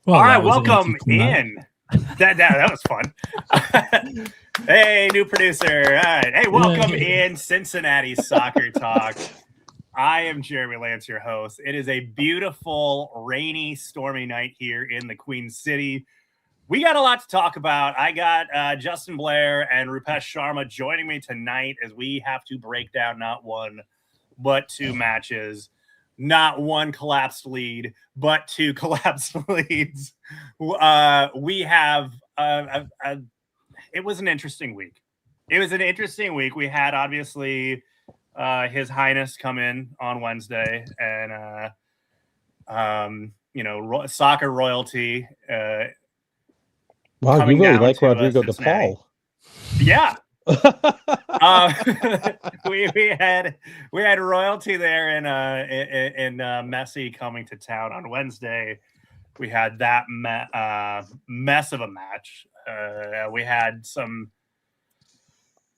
Well, all right, that was welcome in. That was fun. Hey, new producer. All right. Hey, welcome in Cincinnati Soccer Talk. I am Jeremy Lance, your host. It is a beautiful, rainy, stormy night here in the Queen City. We got a lot to talk about. I got Justin Blair and Rupesh Sharma joining me tonight as we have to break down not one, but two matches. Not one collapsed lead, but two collapsed leads. We have it was an interesting week. We had obviously His Highness come in on Wednesday, and soccer royalty. Wow, you really like Rodrigo De Paul. Yeah. We had royalty there and Messi coming to town on Wednesday. We had that mess of a match. We had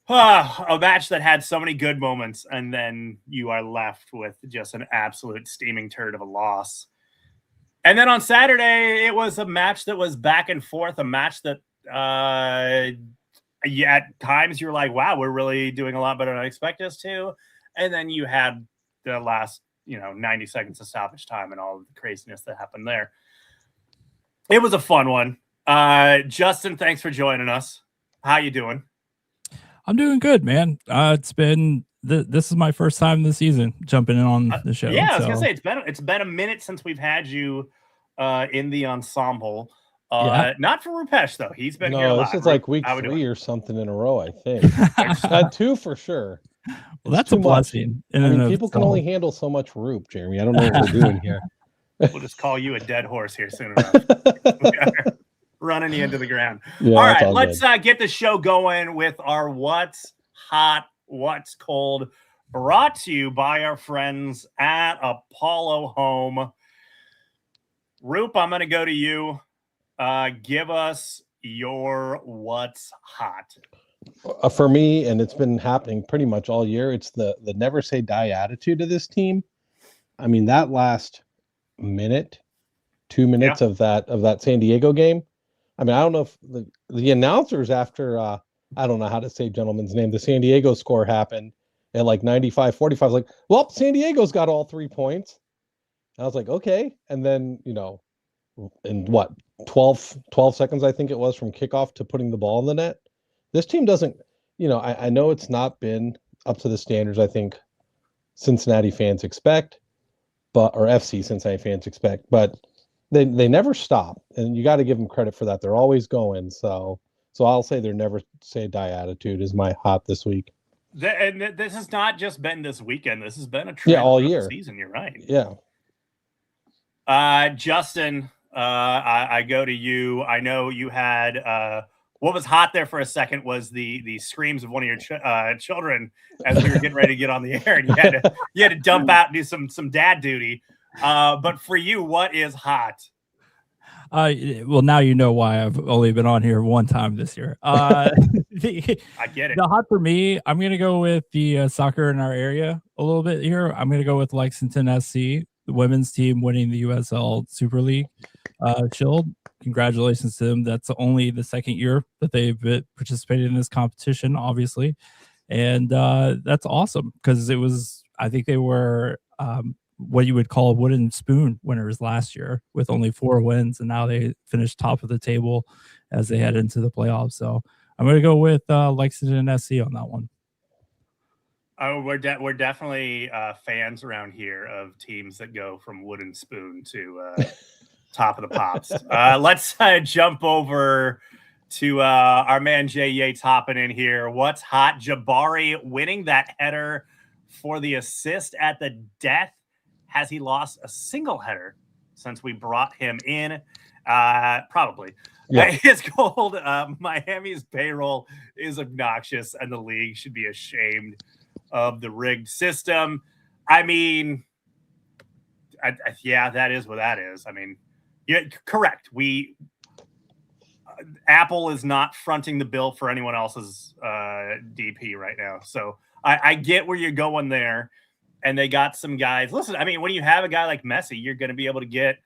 a match that had so many good moments, and then you are left with just an absolute steaming turd of a loss. And then on Saturday, it was a match that was back and forth, a match that at times you're like, wow, we're really doing a lot better than I expected us to. And then you had the last, 90 seconds of stoppage time and all of the craziness that happened there. It was a fun one. Justin, thanks for joining us. How you doing? I'm doing good, man. It's been this is my first time this season jumping in on the show. Yeah, I was gonna say it's been a minute since we've had you in the ensemble. Not for Rupesh though. He's been here. This is like week 3 or something in a row. I think had 2 for sure. Well, that's a blessing. I mean, people can only handle so much Roop, Jeremy. I don't know what we're doing here. We'll just call you a dead horse here soon enough. Running you into the ground. Yeah, all right, let's get the show going with our What's Hot, What's Cold, brought to you by our friends at Apollo Home. Roop, I'm going to go to you. Give us your What's Hot. For me, and it's been happening pretty much all year, it's the never say die attitude of this team. I mean, that last 2 minutes of that San Diego game. I mean, I don't know if the announcers after I don't know how to say gentleman's name, the San Diego score happened at like 95-45, like, well, San Diego's got all 3 points. I was like, okay. And then, in what, 12 seconds, I think it was, from kickoff to putting the ball in the net. This team doesn't, I know it's not been up to the standards I think Cincinnati fans expect, or FC Cincinnati fans expect, but they never stop, and you got to give them credit for that. They're always going. So I'll say their never say die attitude is my hot this week. And this has not just been this weekend. This has been a trend all year. Season. You're right. Yeah. Justin, I go to you. I know you had what was hot there for a second was the screams of one of your children as we were getting ready to get on the air, and you had to dump out and do some dad duty. But for you, what is hot? Well, now you know why I've only been on here one time this year. I get it. The hot for me, I'm going to go with the soccer in our area a little bit here. I'm going to go with Lexington SC, the women's team winning the USL Super League Shield. Congratulations to them. That's only the second year that they've participated in this competition, obviously. And that's awesome because I think they were what you would call a wooden spoon winners last year with only 4 wins, and now they finished top of the table as they head into the playoffs. So I'm going to go with Lexington SC on that one. Oh, we're definitely fans around here of teams that go from wooden spoon to top of the pops. Let's jump over to our man Jay Yates hopping in here. What's hot? Jabari winning that header for the assist at the death. Has he lost a single header since we brought him in? Probably. Yeah. It's cold. Miami's payroll is obnoxious, and the league should be ashamed of the rigged system. I mean, that is what that is. I mean, yeah, correct. Apple is not fronting the bill for anyone else's DP right now. So I get where you're going there. And they got some guys. Listen, I mean, when you have a guy like Messi, you're going to be able to get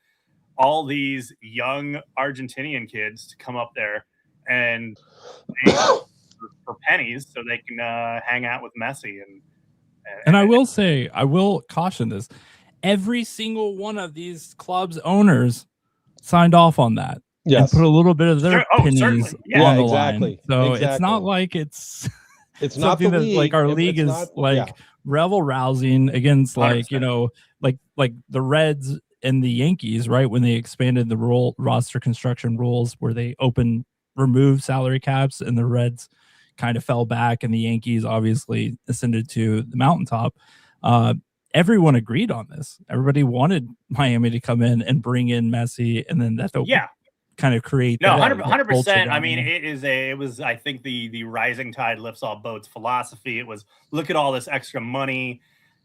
all these young Argentinian kids to come up there and pay for pennies so they can hang out with Messi. And I will say, I will caution this. Every single one of these clubs' owners signed off on that. Yes. And put a little bit of their pennies on the line. So it's not like it's not the league. Like our league is revel rousing against 100%. like the Reds and the Yankees, right? When they expanded the roster construction rules where they removed salary caps, and the Reds kind of fell back and the Yankees obviously ascended to the mountaintop. Everyone agreed on this. Everybody wanted Miami to come in and bring in Messi, and then that kind of create 100%. I mean, it was I think the rising tide lifts all boats philosophy. It was, look at all this extra money,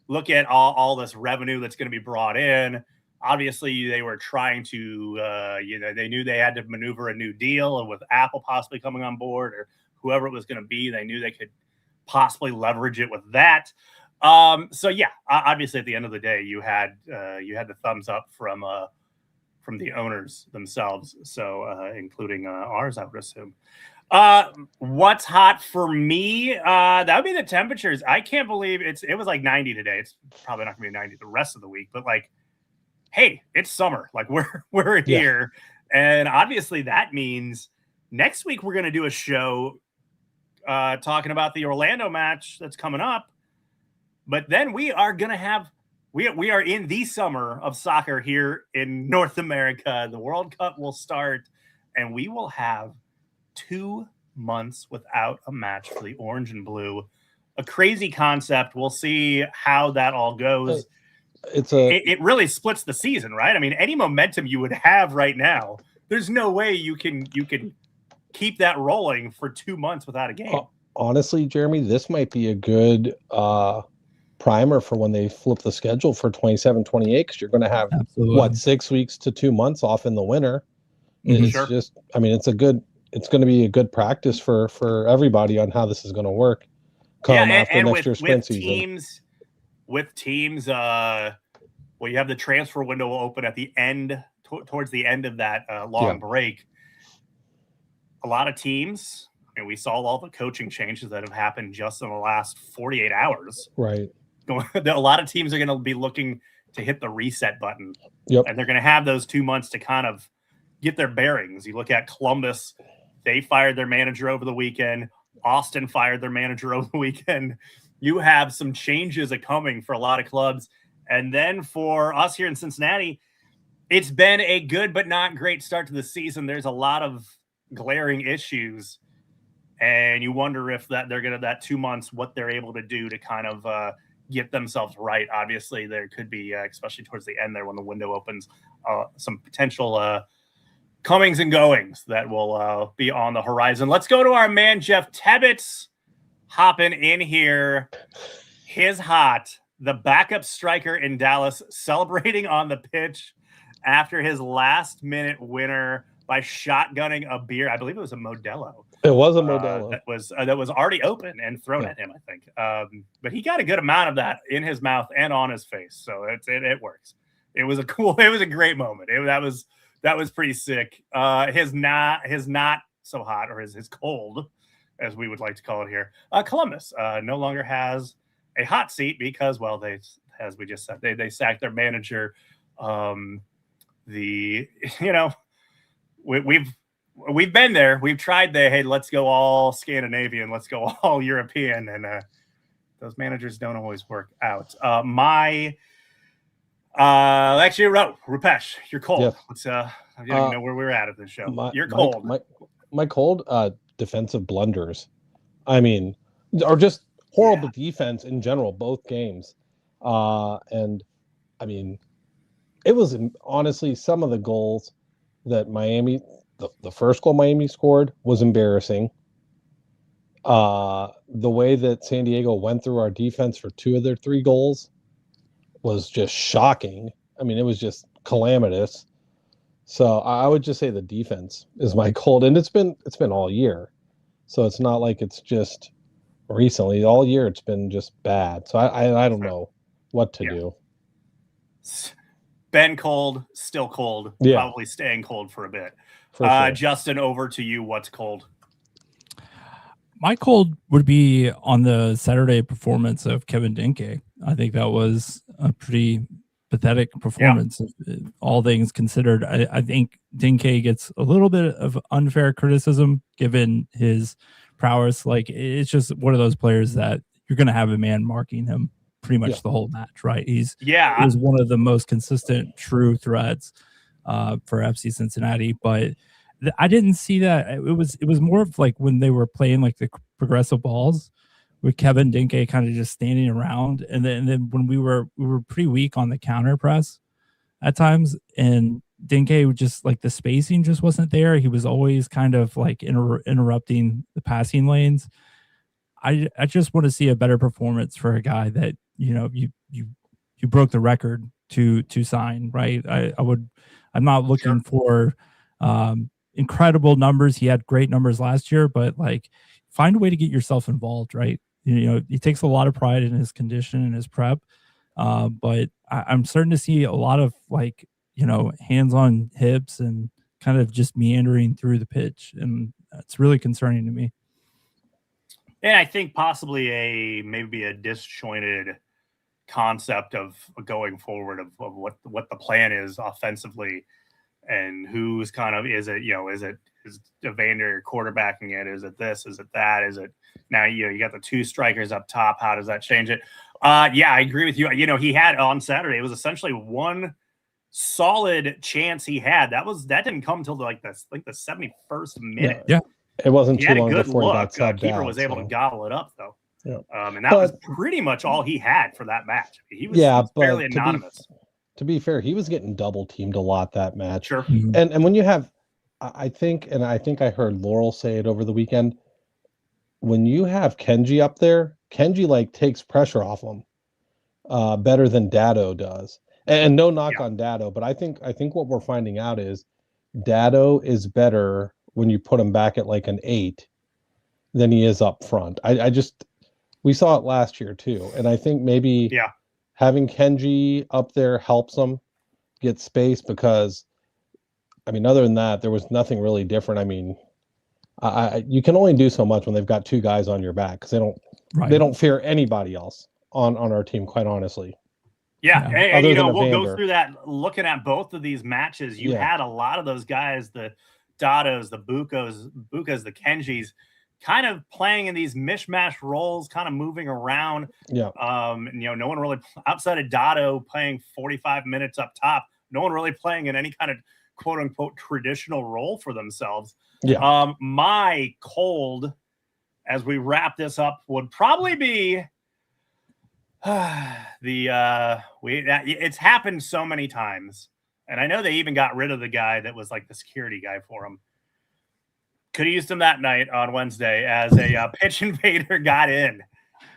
look at all this revenue that's going to be brought in. Obviously, they were trying to, they knew they had to maneuver a new deal, and with Apple possibly coming on board or whoever it was going to be, they knew they could possibly leverage it with that. So yeah, obviously at the end of the day, you had the thumbs up from the owners themselves. So including ours, I would assume. What's hot for me? That would be the temperatures. I can't believe it was like 90 today. It's probably not gonna be 90 the rest of the week, but like, hey, it's summer. Like we're here. And obviously that means next week we're gonna do a show talking about the Orlando match that's coming up. But then we are gonna have we are in the summer of soccer here in North America. The World Cup will start, and we will have 2 months without a match for the orange and blue. A crazy concept. We'll see how that all goes. It really splits the season, right? I mean, any momentum you would have right now, there's no way you can keep that rolling for 2 months without a game. Honestly, Jeremy, this might be a good primer for when they flip the schedule for 27-28, because you're going to have 6 weeks to 2 months off in the winter. It's just, I mean, it's going to be a good practice for everybody on how this is going to work after next year's sprint season. With teams, well, you have the transfer window open at the end, towards the end of that long break. A lot of teams, and we saw all the coaching changes that have happened just in the last 48 hours. Right. A lot of teams are going to be looking to hit the reset button. Yep. And they're going to have those 2 months to kind of get their bearings. You look at Columbus, they fired their manager over the weekend. Austin fired their manager over the weekend. You have some changes coming for a lot of clubs. And then for us here in Cincinnati, it's been a good but not great start to the season. There's a lot of glaring issues. And you wonder if that 2 months, what they're able to do to kind of get themselves right. Obviously, there could be, especially towards the end there when the window opens, some potential comings and goings that will be on the horizon. Let's go to our man, Jeff Tebbets, hopping in here. His hot, the backup striker in Dallas, celebrating on the pitch after his last-minute winner by shotgunning a beer. I believe it was a Modelo. It was a Modelo that was already open and thrown at him, I think. But he got a good amount of that in his mouth and on his face, so it works. It was a great moment. That was pretty sick. His not so hot, or his cold, as we would like to call it here. Columbus no longer has a hot seat because, well, they, as we just said, they sacked their manager. We've been there. We've tried the, hey, let's go all Scandinavian, let's go all European, and those managers don't always work out. Actually, Rupesh, you're cold. Yes. Let's I didn't even know where we were at this show. You're cold. My cold defensive blunders. I mean, or just horrible defense in general, both games. And I mean, it was honestly some of the goals that Miami, the first goal Miami scored was embarrassing. The way that San Diego went through our defense for 2 of their 3 goals was just shocking. I mean, it was just calamitous. So I would just say the defense is my cold, and it's been all year. So it's not like it's just recently. All year it's been just bad. So I don't know what to do. been cold, still cold, probably staying cold for a bit. Sure. Justin, over to you. What's cold? My cold would be on the Saturday performance of Kevin Dinke. I think that was a pretty pathetic performance, all things considered. I think Dinke gets a little bit of unfair criticism given his prowess. Like, it's just one of those players that you're going to have a man marking him pretty much the whole match, right? He was one of the most consistent true threats for FC Cincinnati, but I didn't see that. It was more of like when they were playing like the progressive balls with Kevin Dinke kind of just standing around, and then when we were pretty weak on the counter press at times, and Dinke would just like the spacing just wasn't there. He was always kind of like interrupting the passing lanes. I just want to see a better performance for a guy that you broke the record to sign, right? I'm not looking for incredible numbers. He had great numbers last year, but like, find a way to get yourself involved, right? He takes a lot of pride in his condition and his prep, but I'm starting to see a lot of like, hands on hips and kind of just meandering through the pitch, and it's really concerning to me. And I think possibly maybe a disjointed concept of going forward of what the plan is offensively, and who's kind of, is Evander quarterbacking it? Is it this? Is it that? Is it now, you got the two strikers up top. How does that change it? I agree with you. He had on Saturday, it was essentially one solid chance he had. That didn't come until the 71st minute. Yeah. It wasn't too long before he got subbed Keeper out, was able to gobble it up, though. Yeah. And that was pretty much all he had for that match. He was fairly anonymous. To be fair, he was getting double teamed a lot that match. Sure. Mm-hmm. And when you have, I think I heard Laurel say it over the weekend, when you have Kenji up there, Kenji like takes pressure off him better than Dado does. And no knock on Dado, but I think what we're finding out is Dado is better when you put him back at like an 8 than he is up front. We saw it last year too. And I think maybe having Kenji up there helps them get space, because other than that, there was nothing really different. You can only do so much when they've got two guys on your back, because they don't fear anybody else on our team, quite honestly. Yeah. And we'll go through that looking at both of these matches. You had a lot of those guys, the Dados, the Bukas, the Kenjis, kind of playing in these mishmash roles, kind of moving around. Yeah. No one really, outside of Dado playing 45 minutes up top, no one really playing in any kind of quote unquote traditional role for themselves. Yeah. My cold, as we wrap this up, would probably be it's happened so many times. And I know they even got rid of the guy that was like the security guy for him. Could have used him that night on Wednesday as a pitch invader got in.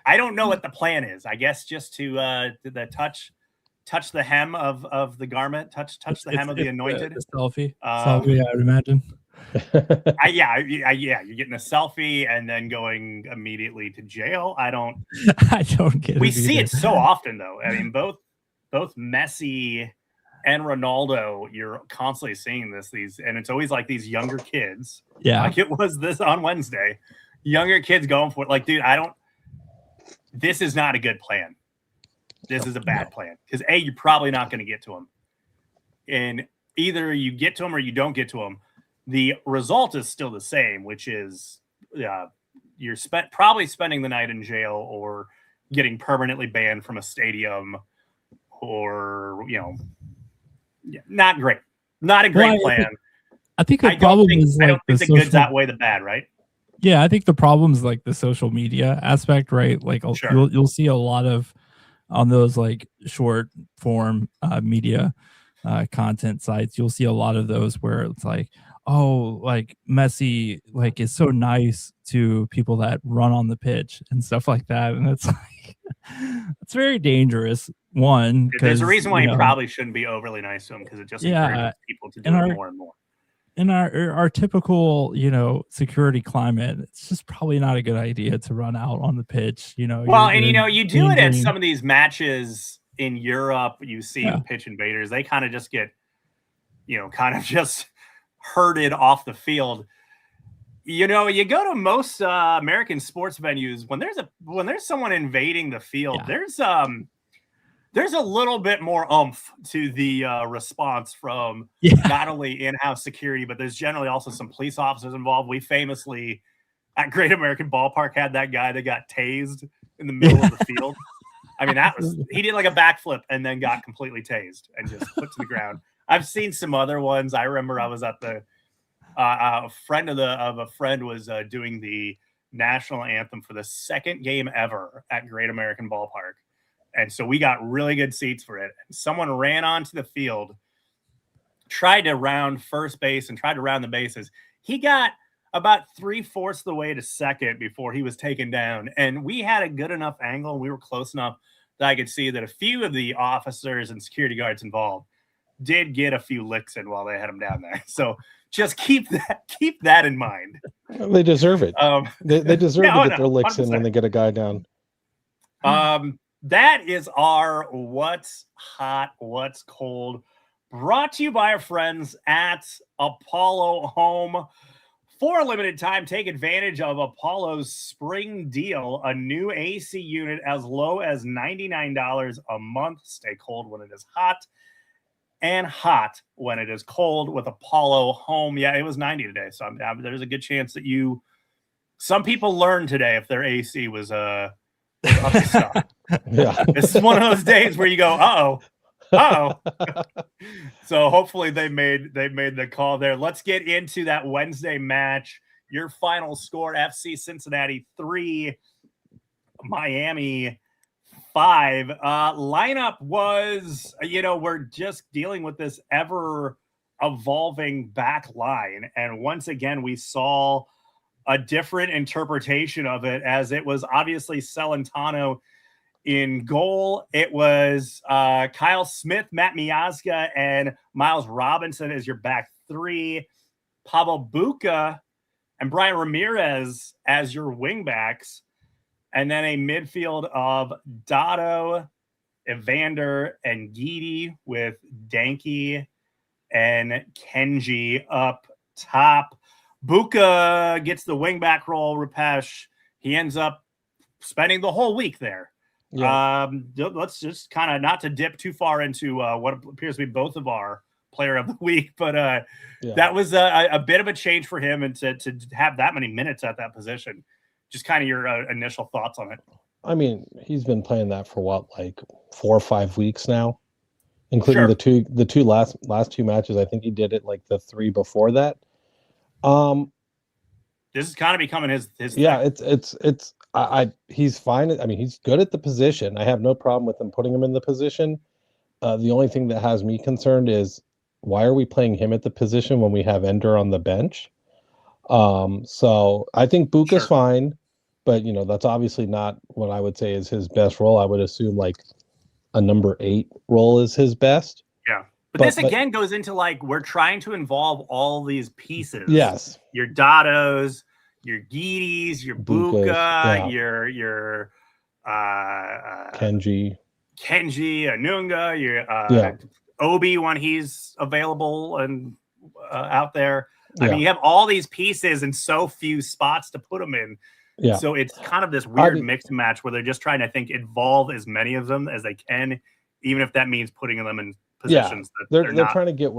I don't know what the plan is. I guess just to touch the hem of the garment, touch the hem of the anointed. The selfie. Selfie, I would imagine. You're getting a selfie and then going immediately to jail. I don't get it. We see it so often, though. Both Messi and Ronaldo, you're constantly seeing these, and it's always like these younger kids. Yeah. Like it was this on Wednesday. Younger kids going for it. Like, dude, this is not a good plan. This is a bad plan. Because you're probably not going to get to them. And either you get to them or you don't get to them. The result is still the same, which is you're probably spending the night in jail or getting permanently banned from a stadium, or not great, not a great plan. I think the problem is I don't think the good's outweigh the bad, right? Yeah, I think the problem is like the social media aspect, right? Like you'll see a lot of on those like short form media content sites. You'll see a lot of those where it's like, oh, like Messi like is so nice to people that run on the pitch and stuff like that, and it's like it's very dangerous. One, there's a reason why you probably shouldn't be overly nice to them, because it just encourages people to do it more and more. In our typical, security climate, it's just probably not a good idea to run out on the pitch, Well, and you do it at some of these matches in Europe, you see pitch invaders. They kind of just get, kind of just herded off the field. You go to most American sports venues when there's someone invading the field. There's a little bit more oomph to the response from not only in-house security, but there's generally also some police officers involved. We famously at Great American Ballpark had that guy that got tased in the middle of the field. I mean, he did like a backflip and then got completely tased and just put to the ground. I've seen some other ones. I remember I was at the a friend of a friend was doing the national anthem for the second game ever at Great American Ballpark. And so we got really good seats for it. Someone ran onto the field, tried to round first base and tried to round the bases. He got about 3/4 of the way to second before he was taken down. And we had a good enough angle. We were close enough that I could see that a few of the officers and security guards involved did get a few licks in while they had him down there. So just keep that in mind. They deserve it. They deserve to get their licks 100%. In when they get a guy down. That is our What's Hot, What's Cold, brought to you by our friends at Apollo Home. For a limited time, take advantage of Apollo's spring deal, a new AC unit as low as $99 a month. Stay cold when it is hot and hot when it is cold with Apollo Home. Yeah, it was 90 today, so there's a good chance that some people learned today if their AC was up to stuff. Yeah. This is one of those days where you go, uh-oh. So hopefully they made the call there. Let's get into that Wednesday match. Your final score: FC Cincinnati 3, Miami 5. Lineup was, we're just dealing with this ever evolving back line. And once again, we saw a different interpretation of it, as it was obviously Celentano in goal. It was Kyle Smith, Matt Miazga, and Miles Robinson as your back three. Pavel Buca and Brian Ramirez as your wingbacks. And then a midfield of Dotto, Evander, and Guidi with Danke and Kenji up top. Buca gets the wingback role, Rupesh. He ends up spending the whole week there. Yeah. Let's just kind of not to dip too far into what appears to be both of our player of the week, but that was a bit of a change for him, and to have that many minutes at that position. Just kind of your initial thoughts on it. I mean, he's been playing that for like 4 or 5 weeks now, including the two last two matches. I think he did it like the 3 before that. This is kind of becoming his yeah thing. He's fine. I mean, he's good at the position. I have no problem with him putting him in the position. The only thing that has me concerned is, why are we playing him at the position when we have Ender on the bench? So I think Buca's fine, but that's obviously not what I would say is his best role. I would assume like a number 8 role is his best. Yeah. But this again goes into like, we're trying to involve all these pieces. Yes. Your Dottos, your Guidis, your Buca, your Kenji, Anunga, your Obi when he's available and out there. I mean, you have all these pieces and so few spots to put them in. Yeah. So it's kind of this weird mix and match where they're just trying to involve as many of them as they can, even if that means putting them in positions that they're trying to get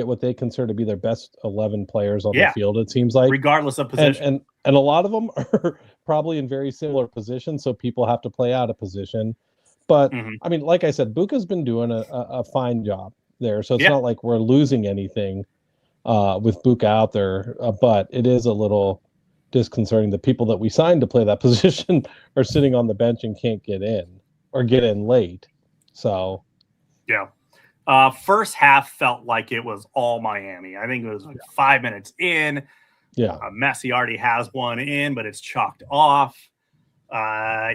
what they consider to be their best 11 players on the field. It seems like, regardless of position, and a lot of them are probably in very similar positions, so people have to play out a position. But I mean, like I said, Buca's been doing a fine job there, so it's not like we're losing anything with Buca out there. But it is a little disconcerting. The people that we signed to play that position are sitting on the bench and can't get in, or get in late. So first half felt like it was all Miami. I think it was like 5 minutes in. Yeah. Messi already has one in, but it's chalked off.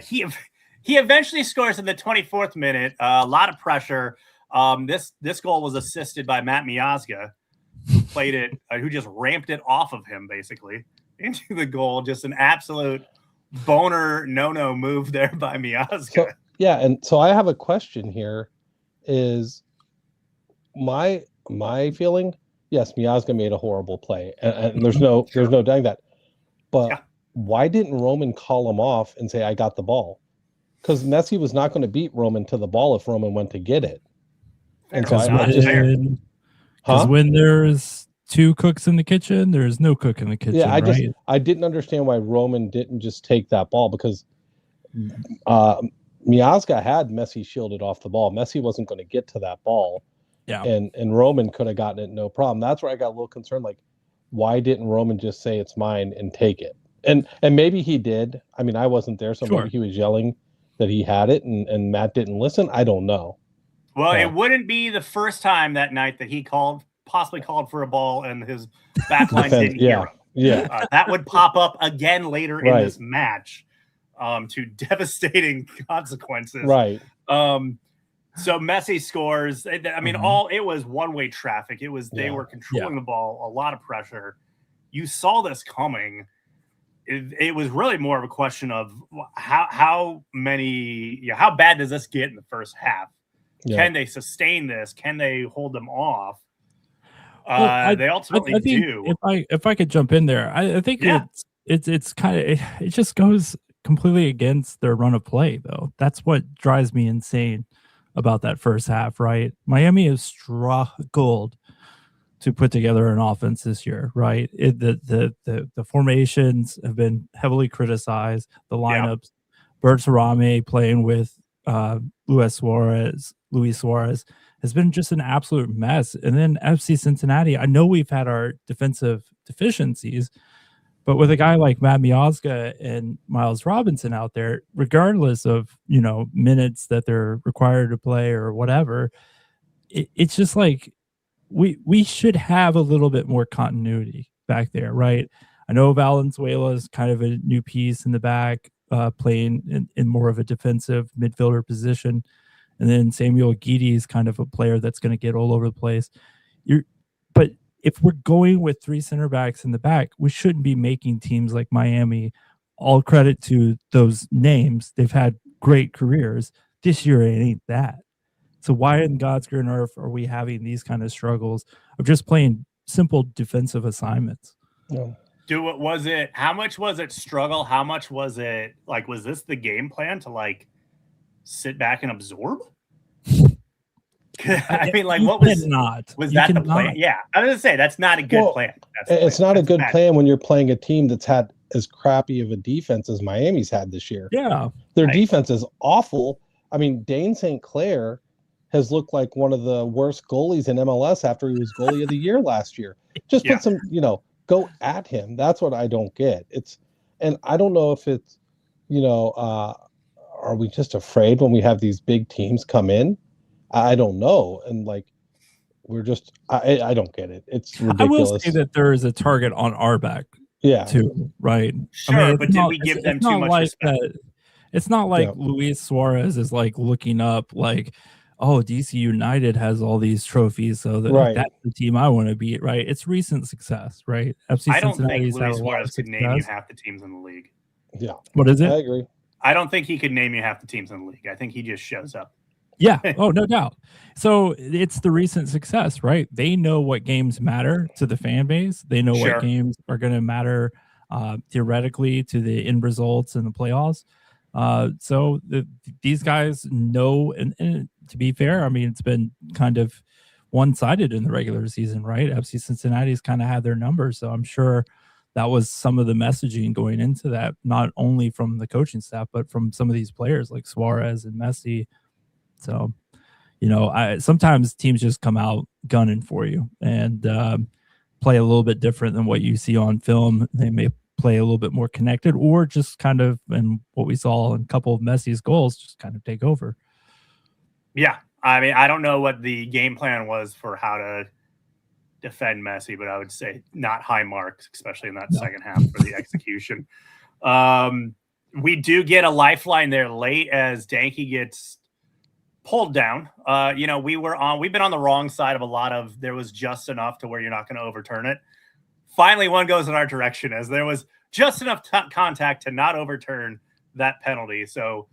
He eventually scores in the 24th minute. A lot of pressure. This goal was assisted by Matt Miazga, who played it, who just ramped it off of him basically into the goal. Just an absolute boner no move there by Miazga. Yeah, and so I have a question here. Is my feeling? Yes, Miazga made a horrible play, and there's no denying that. But Yeah. why didn't Roman call him off and say, "I got the ball"? Because Messi was not going to beat Roman to the ball if Roman went to get it. And so I just, because when there's two cooks in the kitchen, there's no cook in the kitchen. Yeah, right? I didn't understand why Roman didn't just take that ball, because Miazga had Messi shielded off the ball. Messi wasn't going to get to that ball. Yeah. And Roman could have gotten it no problem. That's where I got a little concerned. Like, why didn't Roman just say it's mine and take it? And maybe he did. I mean, I wasn't there, so maybe he was yelling that he had it, and Matt didn't listen. I don't know. Well, it wouldn't be the first time that night that he possibly called for a ball and his backline didn't hear him. Yeah. That would pop up again later in this match, to devastating consequences. Right. So Messi scores. I mean, it was one-way traffic. It was they were controlling the ball, a lot of pressure. You saw this coming. It was really more of a question of how bad does this get in the first half? Yeah. Can they sustain this? Can they hold them off? They ultimately do. If I could jump in there, I think it's kind of it just goes completely against their run of play, though. That's what drives me insane about that first half. Right, Miami has struggled to put together an offense this year. Right, the formations have been heavily criticized. The lineups, Bertarame playing with Luis Suarez has been just an absolute mess. And then FC Cincinnati, I know we've had our defensive deficiencies, but with a guy like Matt Miazga and Miles Robinson out there, regardless of, minutes that they're required to play or whatever, it's just like we should have a little bit more continuity back there, right? I know Valenzuela is kind of a new piece in the back, playing in more of a defensive midfielder position. And then Samuel Guidi is kind of a player that's going to get all over the place. But if we're going with three center backs in the back, we shouldn't be making teams like Miami. All credit to those names. They've had great careers. This year, it ain't that. So why in God's green earth are we having these kind of struggles of just playing simple defensive assignments? Yeah. How much was it struggle? How much was it was this the game plan to sit back and absorb? I mean, what was that the plan? Yeah, I was gonna say that's not a good plan. It's not a good plan when you're playing a team that's had as crappy of a defense as Miami's had this year. Yeah, their defense is awful. I mean, Dane St. Clair has looked like one of the worst goalies in MLS after he was goalie of the year last year. Just put some, go at him. That's what I don't get. And I don't know if it's, are we just afraid when we have these big teams come in? I don't know. And we're just, I don't get it. It's ridiculous. I will say that there is a target on our back. Yeah. Too, right? Sure, but did we give them too much respect? It's not like Luis Suarez is looking up oh, DC United has all these trophies, so that's the team I want to beat, right? It's recent success, right? I don't think Luis Suarez could name you half the teams in the league. Yeah. What is it? I agree. I don't think he could name you half the teams in the league. I think he just shows up. Yeah. Oh, no doubt. So it's the recent success, right? They know what games matter to the fan base. They know what games are going to matter theoretically to the end results in the playoffs. So these guys know, and to be fair, I mean, it's been kind of one-sided in the regular season, right? FC Cincinnati's kind of had their numbers, so I'm sure that was some of the messaging going into that, not only from the coaching staff, but from some of these players like Suarez and Messi. So, sometimes teams just come out gunning for you and play a little bit different than what you see on film. They may play a little bit more connected, or just kind of, and what we saw in a couple of Messi's goals, just kind of take over. Yeah. I mean, I don't know what the game plan was for how to defend Messi, but I would say not high marks, especially in that second half for the execution. We do get a lifeline there late as Danke gets pulled down. We've been on the wrong side of a lot of, there was just enough to where you're not going to overturn it. Finally, one goes in our direction as there was just enough contact to not overturn that penalty. So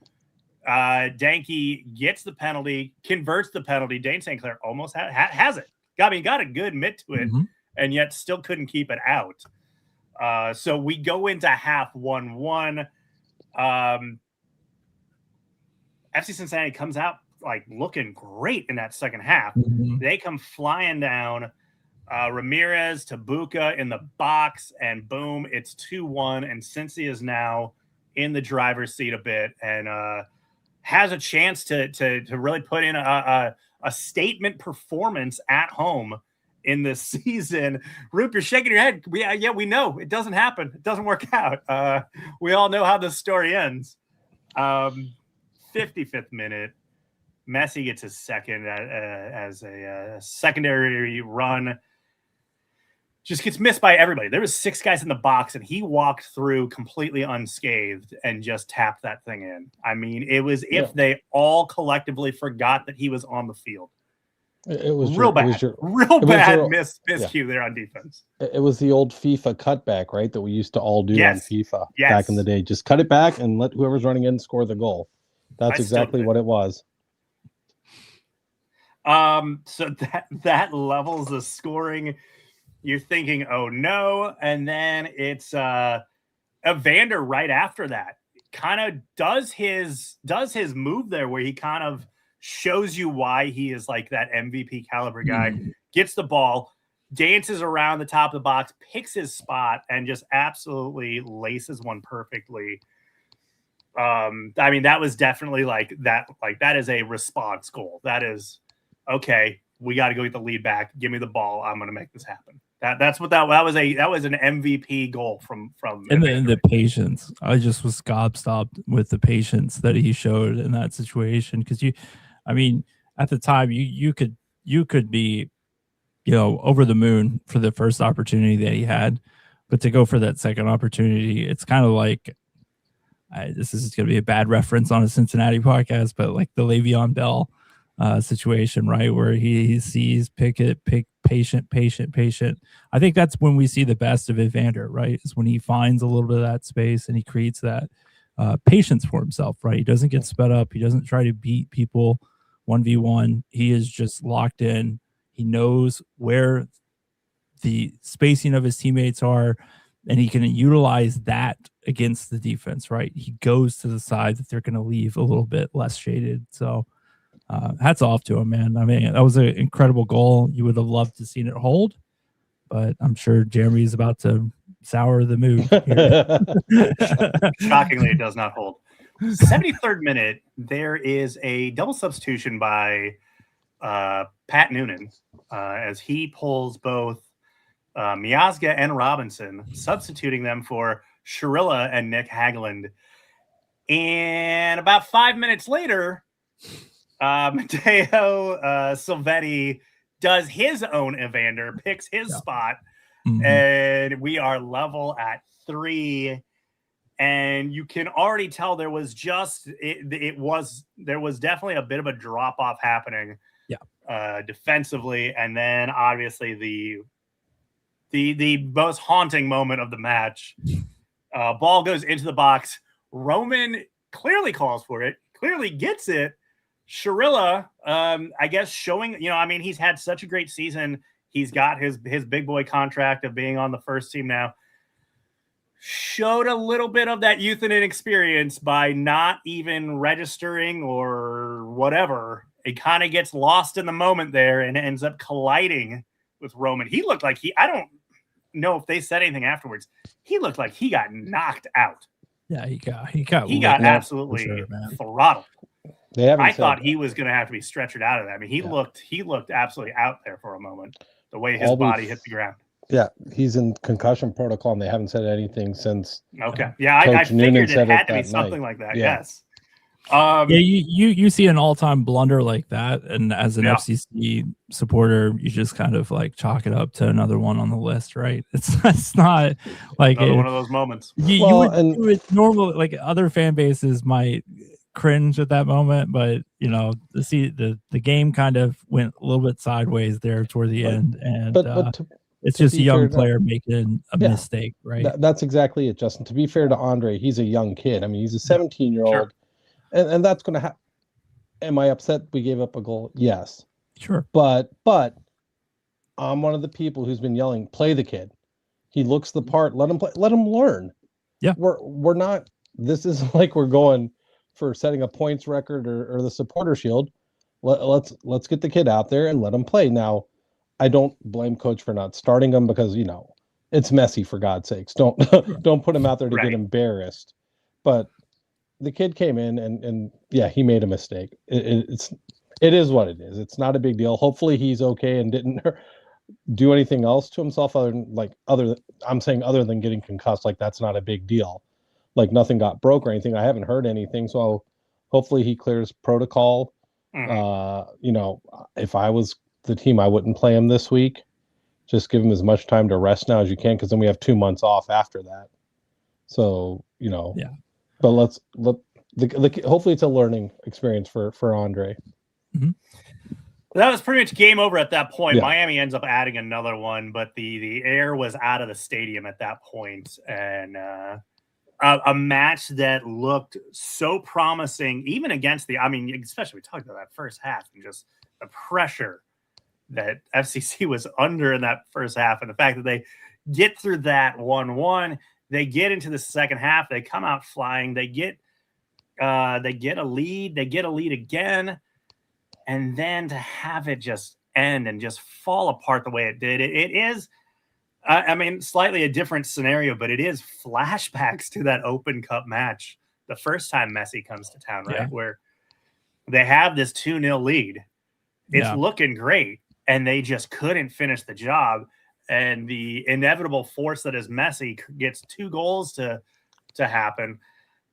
Danke gets the penalty, converts the penalty. Dane St. Clair almost has it. Got a good mitt to it, and yet still couldn't keep it out. So we go into half 1-1. FC Cincinnati comes out like looking great in that second half. They come flying down. Ramirez to Buka in the box, and boom, it's 2-1. And Cincy is now in the driver's seat a bit and has a chance to really put in a statement performance at home in this season. Roop, you're shaking your head. We know it doesn't happen. It doesn't work out. We all know how this story ends. 55th minute, Messi gets his second as a secondary run. Just gets missed by everybody. There was 6 guys in the box, and he walked through completely unscathed and just tapped that thing in. I mean, it was if they all collectively forgot that he was on the field. It was real bad miscue there on defense. It was the old FIFA cutback, right? That we used to all do on FIFA back in the day. Just cut it back and let whoever's running in score the goal. That's exactly what it was. So that levels the scoring. You're thinking, oh no, and then it's Evander right after that. Kind of does his move there where he kind of shows you why he is like that MVP caliber guy. Gets the ball, dances around the top of the box, picks his spot, and just absolutely laces one perfectly. I mean, that was definitely like that is a response goal. That is okay. We got to go get the lead back. Give me the ball. I'm going to make this happen. That's what that was an MVP goal from and the patience. I just was gobstopped with the patience that he showed in that situation, because at the time you could be over the moon for the first opportunity that he had, but to go for that second opportunity, it's kind of like this is going to be a bad reference on a Cincinnati podcast, but like the Le'Veon Bell situation, right, where he sees pick patient. I think that's when we see the best of Evander, right? Is when he finds a little bit of that space and he creates that patience for himself, right? He doesn't get sped up. He doesn't try to beat people 1v1. He is just locked in. He knows where the spacing of his teammates are, and he can utilize that against the defense, right? He goes to the side that they're going to leave a little bit less shaded. So hats off to him, man. I mean, that was an incredible goal. You would have loved to seen it hold, but I'm sure Jeremy's about to sour the mood here. Shockingly, it does not hold. 73rd minute, there is a double substitution by Pat Noonan as he pulls both Miazga and Robinson, substituting them for Shirilla and Nick Hagland. And about 5 minutes later, Matteo Silvetti does his own Evander, picks his spot, and we are level at 3. And you can already tell there was definitely a bit of a drop off happening, defensively, and then obviously the most haunting moment of the match. Ball goes into the box. Roman clearly calls for it, clearly gets it. Shirilla, I guess showing, he's had such a great season. He's got his big boy contract of being on the first team now. Showed a little bit of that youth and inexperience by not even registering or whatever. It kind of gets lost in the moment there and ends up colliding with Roman. He looked like I don't know if they said anything afterwards. He looked like he got knocked out. Yeah, he got absolutely throttled. I thought he was going to have to be stretchered out of that. I mean, he looked absolutely out there for a moment, the way his body hit the ground. Yeah, he's in concussion protocol, and they haven't said anything since. Okay, I figured it had to be something like that. Yeah. Yes. You see an all-time blunder like that, and as an FCC supporter, you just kind of like chalk it up to another one on the list, right? It's not like one of those moments. You would do it normal, like other fan bases might cringe at that moment, but the game kind of went a little bit sideways there toward the end, and it's just a young player making a mistake, right? That's exactly it, Justin. To be fair to Andre, he's a young kid. I mean, he's a 17-year-old. and that's going to happen. Am I upset we gave up a goal? Yes. Sure. But I'm one of the people who's been yelling, play the kid. He looks the part. Let him play. Let him learn. Yeah. We're not. This isn't like we're going for setting a points record or the supporter shield. Let's get the kid out there and let him play. Now, I don't blame coach for not starting him because it's Messi, for God's sakes. Don't put him out there to get embarrassed. But the kid came in and yeah, he made a mistake. It is what it is. It's not a big deal. Hopefully he's okay and didn't do anything else to himself other than getting concussed. Like, that's not a big deal. Like, nothing got broke or anything. I haven't heard anything. So hopefully he clears protocol. If I was the team, I wouldn't play him this week. Just give him as much time to rest now as you can, because then we have 2 months off after that. So, yeah. But hopefully it's a learning experience for Andre. Mm-hmm. That was pretty much game over at that point. Yeah. Miami ends up adding another one, but the air was out of the stadium at that point, and a match that looked so promising, even against especially we talked about that first half and just the pressure that FCC was under in that first half, and the fact that they get through that 1-1, they get into the second half, they come out flying, they get a lead again. And then to have it just end and just fall apart the way it did, it is, slightly a different scenario, but it is flashbacks to that Open Cup match the first time Messi comes to town, right? Yeah. Where they have this 2-0 lead. It's looking great, and they just couldn't finish the job. And the inevitable force that is Messi gets 2 goals to happen,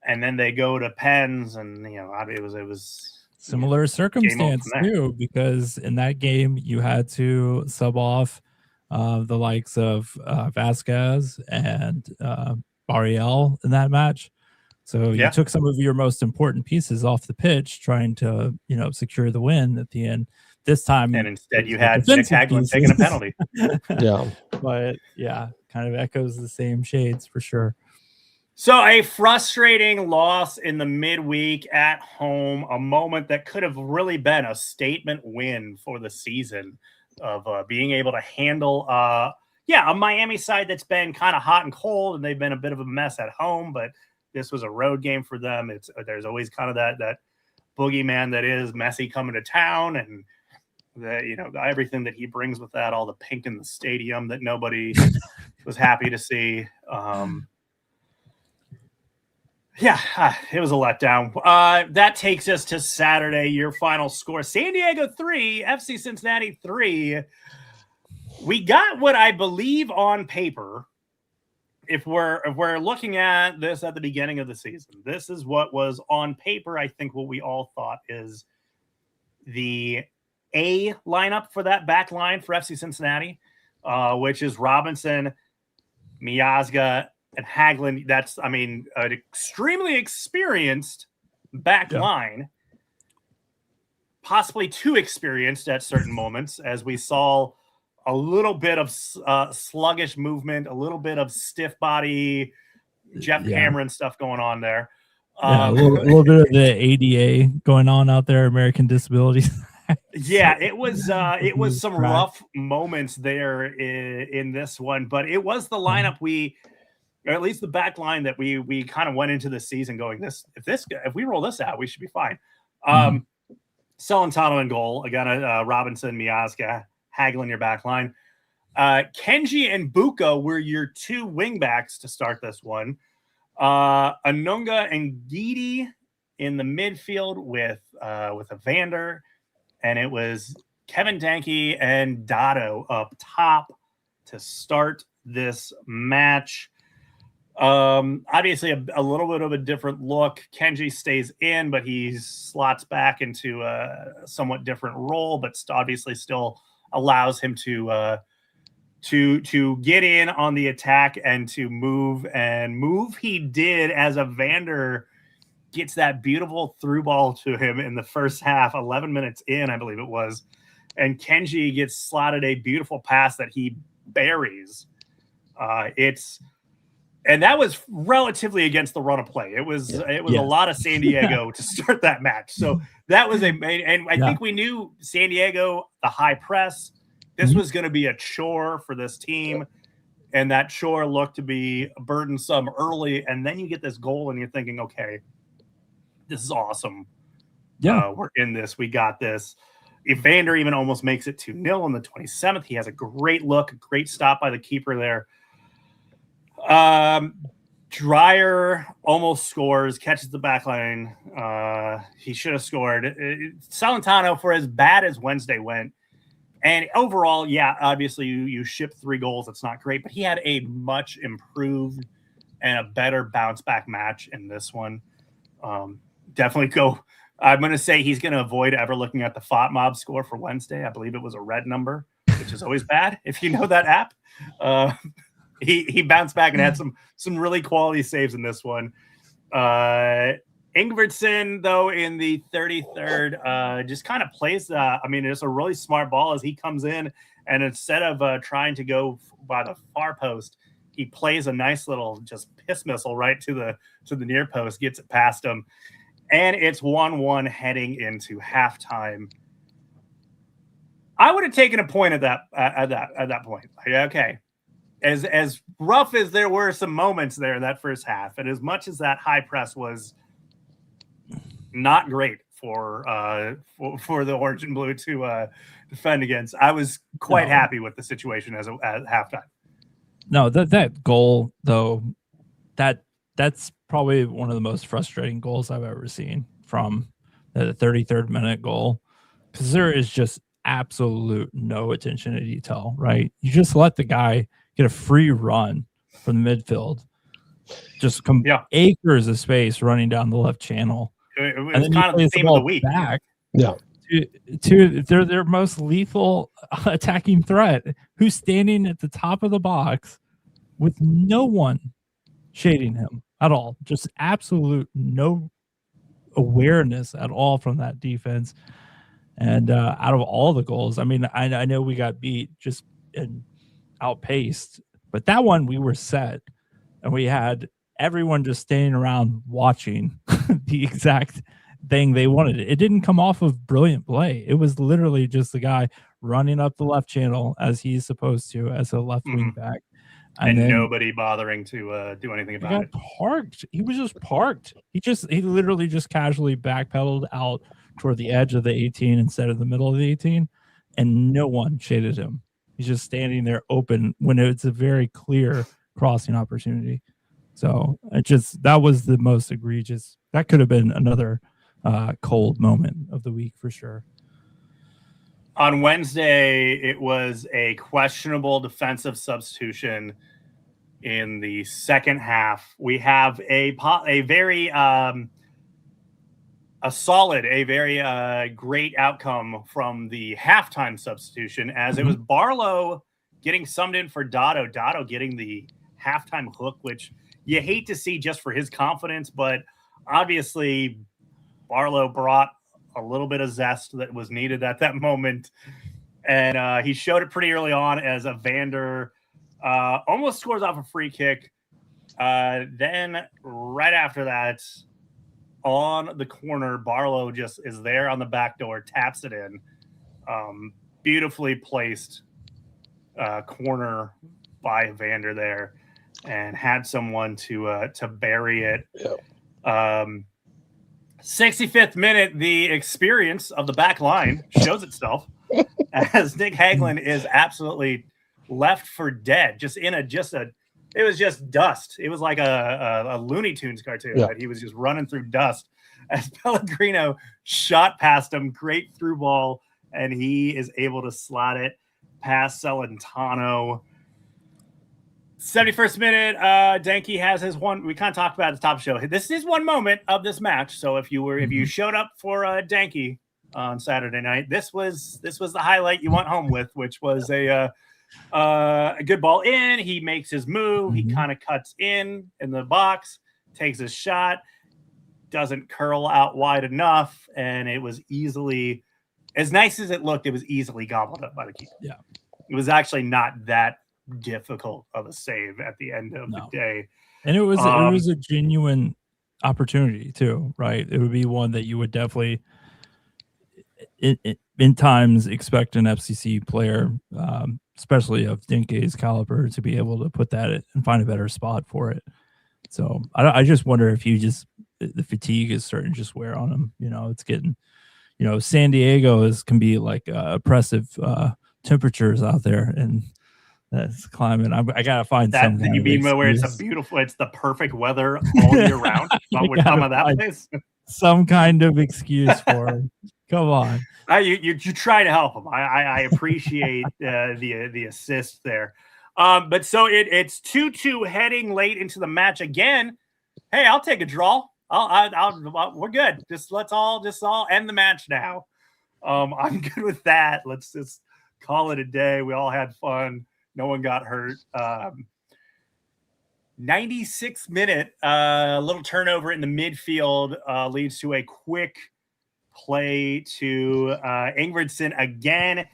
and then they go to pens, and it was similar circumstance too, because in that game you had to sub off the likes of Vasquez and Barriel in that match. So you took some of your most important pieces off the pitch, trying to secure the win at the end. This time, and instead you had Nick Hagglund taking a penalty. But kind of echoes the same shades for sure. So a frustrating loss in the midweek at home, a moment that could have really been a statement win for the season of being able to handle, a Miami side that's been kind of hot and cold, and they've been a bit of a mess at home, but this was a road game for them. There's always kind of that boogeyman that is Messi coming to town, and everything that he brings with that, all the pink in the stadium that nobody was happy to see. It was a letdown. That takes us to Saturday. Your final score: San Diego 3, FC Cincinnati 3. We got what I believe on paper. If we're looking at this at the beginning of the season, this is what was on paper. I think what we all thought is the A lineup for that back line for FC Cincinnati, which is Robinson, Miazga, and Hagglund. That's, an extremely experienced back line, possibly too experienced at certain moments, as we saw a little bit of sluggish movement, a little bit of stiff body, Jeff Cameron stuff going on there. A little bit of the ADA going on out there, American Disabilities. It was some rough moments there in this one, but it was the lineup or at least the back line that we kind of went into the season going, if we roll this out, we should be fine. Celentano in goal again. Robinson, Miazga, Hagglund your back line. Kenji and Buka were your 2 wing backs to start this one. Anunga and Gidi in the midfield with Evander, and it was Kevin Danke and Dotto up top to start this match. Obviously a little bit of a different look. Kenji stays in, but he slots back into a somewhat different role, but obviously still allows him to get in on the attack and to move. And move he did, as Evander gets that beautiful through ball to him in the first half, 11 minutes in, I believe it was. And Kenji gets slotted a beautiful pass that he buries. And that was relatively against the run of play. It was a lot of San Diego to start that match. So that was and I think we knew San Diego, the high press, this was going to be a chore for this team. And that chore looked to be burdensome early. And then you get this goal and you're thinking, okay, this is awesome. Yeah. We're in this. We got this. Evander even almost makes it 2-0 on the 27th. He has a great look, a great stop by the keeper there. Dreyer almost scores, catches the back line. He should have scored. Salentano, for as bad as Wednesday went, and overall, obviously you ship 3 goals. It's not great, but he had a much improved and a better bounce back match in this one. Definitely go. I'm going to say he's going to avoid ever looking at the FOTMob score for Wednesday. I believe it was a red number, which is always bad if you know that app. He bounced back and had some really quality saves in this one. Ingvardsson, though, in the 33rd, just kind of plays. It's a really smart ball as he comes in, and instead of trying to go by the far post, he plays a nice little just piss missile right to the near post, gets it past him, and it's 1-1 heading into halftime. I would have taken a point at that point. Like, okay. As rough as there were some moments there in that first half, and as much as that high press was not great for the orange and blue to defend against, I was quite happy with the situation at halftime. No, that goal though, that's probably one of the most frustrating goals I've ever seen from the 33rd minute goal, because there is just absolute no attention to detail. Right, you just let the guy get a free run from the midfield, just acres of space running down the left channel. It was kind of the theme of the week. Back to their most lethal attacking threat, who's standing at the top of the box with no one shading him at all. Just absolute no awareness at all from that defense. And out of all the goals, I mean, I know we got beat just and outpaced, but that one we were set, and we had everyone just standing around watching the exact thing they wanted. It didn't come off of brilliant play. It was literally just the guy running up the left channel as he's supposed to as a left wing back, and nobody bothering to do anything about it. Parked. He was just parked. He literally just casually backpedaled out toward the edge of the 18 instead of the middle of the 18, and no one shaded him. He's just standing there open when it's a very clear crossing opportunity. So that was the most egregious. That could have been another cold moment of the week for sure. On Wednesday, it was a questionable defensive substitution in the second half. We have a very great outcome from the halftime substitution, as it was Barlow getting summed in for Dotto. Dotto getting the halftime hook, which you hate to see just for his confidence, but obviously Barlow brought a little bit of zest that was needed at that moment. And he showed it pretty early on as Evander almost scores off a free kick. Then right after that, on the corner, Barlow just is there on the back door, taps it in. Beautifully placed corner by Evander there, and had someone to bury it. Yep. 65th minute, the experience of the back line shows itself as Nick Hagelin is absolutely left for dead. It was just dust. It was like a Looney Tunes cartoon. Yeah. He was just running through dust as Pellegrino shot past him. Great through ball, and he is able to slot it past Celentano. 71st minute, Denke has his one. We kind of talked about at the top of the show. This is one moment of this match. So if you showed up for Denke on Saturday night, this was the highlight you went home with, which was a good ball in. He makes his move. He kind of cuts in the box, takes his shot, doesn't curl out wide enough, and it was easily, as nice as it looked, it was easily gobbled up by the keeper. Yeah, it was actually not that difficult of a save at the end of the day. And it was a genuine opportunity too, right? It would be one that you would definitely in times expect an FCC player, especially of Dinke's caliber, to be able to put that and find a better spot for it. So I just wonder if the fatigue is starting to just wear on him. It's getting, San Diego can be like oppressive temperatures out there, and that's climate. I gotta find that. Some You mean where it's it's the perfect weather all year round? But we're talking about that place. Some kind of excuse for him. Come on. You try to help him. I appreciate the assist there. But so it's 2-2 heading late into the match again. Hey, I'll take a draw. We're good. Let's all end the match now. I'm good with that. Let's just call it a day. We all had fun. No one got hurt. 96th minute, a little turnover in the midfield leads to a quick play to Ingvardsson again.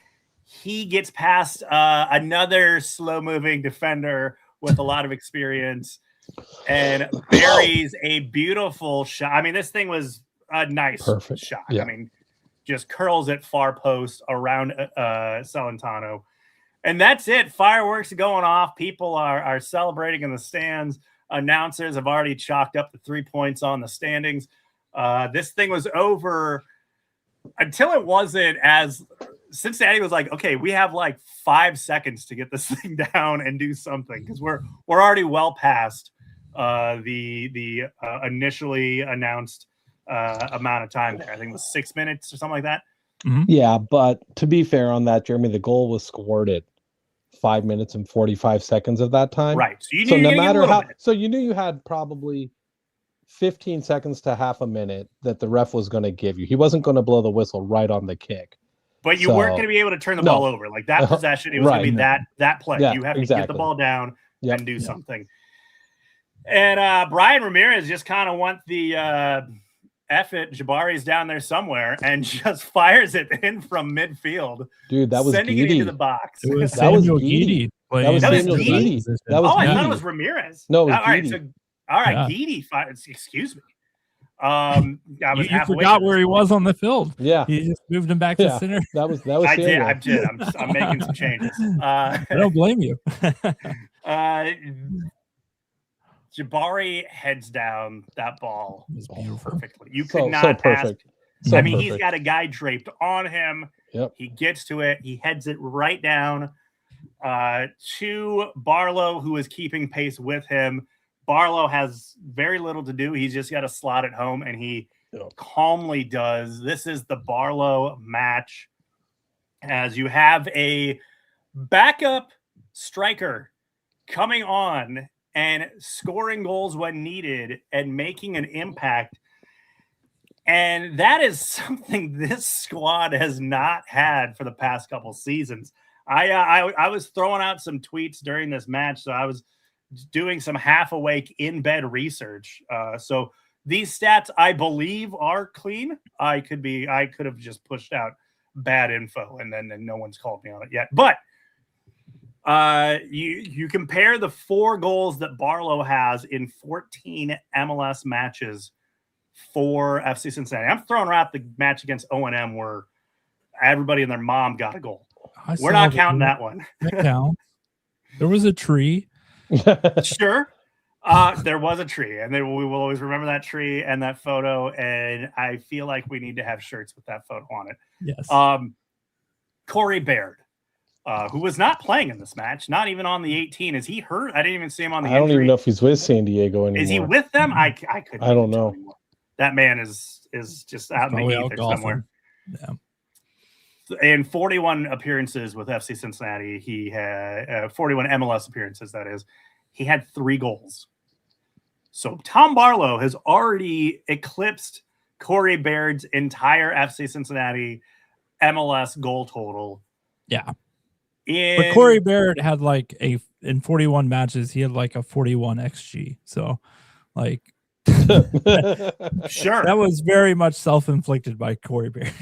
He gets past another slow-moving defender with a lot of experience and buries a beautiful shot. I mean, this thing was a nice shot. Yeah. I mean, just curls it far post around Celentano. And that's it. Fireworks going off. People are celebrating in the stands. Announcers have already chalked up the 3 points on the standings. This thing was over until it wasn't, as Cincinnati was like, okay, we have like 5 seconds to get this thing down and do something, because we're already well past the initially announced amount of time there. I think it was 6 minutes or something like that. Mm-hmm. Yeah, but to be fair on that, Jeremy, the goal was scored at 5 minutes and 45 seconds of that time. Right. So no matter how, so you knew you had probably 15 seconds to half a minute that the ref was going to give you. He wasn't going to blow the whistle right on the kick. But you weren't going to be able to turn the ball over. Like that possession, it was going to be that play. Yeah, you have to get the ball down and do something. And Brian Ramirez just kind of want the F it, Jabari's down there somewhere, and just fires it in from midfield. Dude, that was sending Geedy. it into the box. It was Samuel Geedy. That was Geedy? I thought it was Ramirez. No, it was Geedy. All right, Geedy fired. Excuse me. I was you forgot where he was on the field. Yeah, he just moved him back to center. That was. I did. I'm making some changes. I don't blame you. Jabari heads down that ball perfectly. You so, could not perfect. ask. I mean, he's got a guy draped on him. Yep. He gets to it. He heads it right down to Barlow, who is keeping pace with him. Barlow has very little to do. He's just got to slot it home, and he calmly does. This is the Barlow match, as you have a backup striker coming on and scoring goals when needed and making an impact. And that is something this squad has not had for the past couple seasons. I was throwing out some tweets during this match, so I was doing some half-awake in-bed research. So these stats, I believe, are clean. I could have just pushed out bad info, and no one's called me on it yet. But you compare the 4 goals that Barlow has in 14 MLS matches for FC Cincinnati. I'm throwing out the match against O&M where everybody and their mom got a goal. We're not counting that one. That counts. There was a tree. Sure. There was a tree, and then we will always remember that tree and that photo. And I feel like we need to have shirts with that photo on it. Yes. Corey Baird, who was not playing in this match, not even on the 18. Is he hurt? I didn't even see him on the I don't even know if he's with San Diego anymore. Is he with them? I couldn't. I don't know. That man is just out in the ether somewhere. Yeah. In 41 appearances with FC Cincinnati, he had 41 MLS appearances, that is. He had 3 goals. So Tom Barlow has already eclipsed Corey Baird's entire FC Cincinnati MLS goal total. Yeah. But Corey Baird had in 41 matches, he had like a 41 XG. So sure. That was very much self-inflicted by Corey Baird.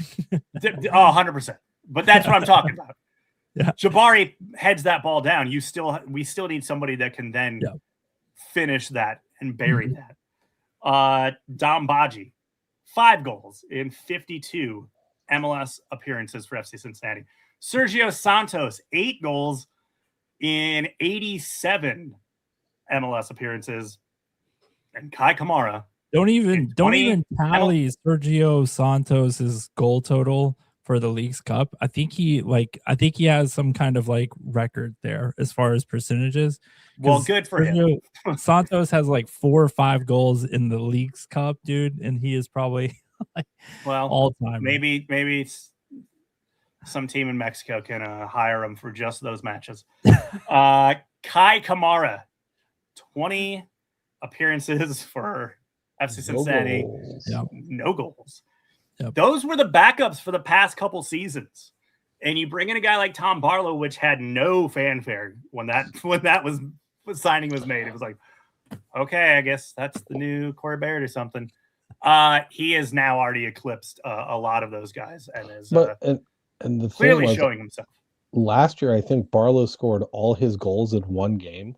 100%. But that's what I'm talking about. Yeah. Jabari heads that ball down. We still need somebody that can then finish that and bury that. Dom Baji, 5 goals in 52 MLS appearances for FC Cincinnati. Sergio Santos, 8 goals in 87 MLS appearances. And Kai Kamara. Don't even tally Sergio Santos's goal total for the League's Cup. I think he has some kind of like record there as far as percentages. Well, good for him. Santos has like 4 or 5 goals in the League's Cup, dude, and he is probably like all time. Maybe some team in Mexico can hire him for just those matches. Kai Kamara, 20 appearances for FC Cincinnati. No goals. Yep. Those were the backups for the past couple seasons. And you bring in a guy like Tom Barlow, which had no fanfare when that signing was made. It was like, okay, I guess that's the new Corey Barrett or something. He has now already eclipsed a lot of those guys and is and the clearly thing was, showing himself. Last year, I think Barlow scored all his goals in one game.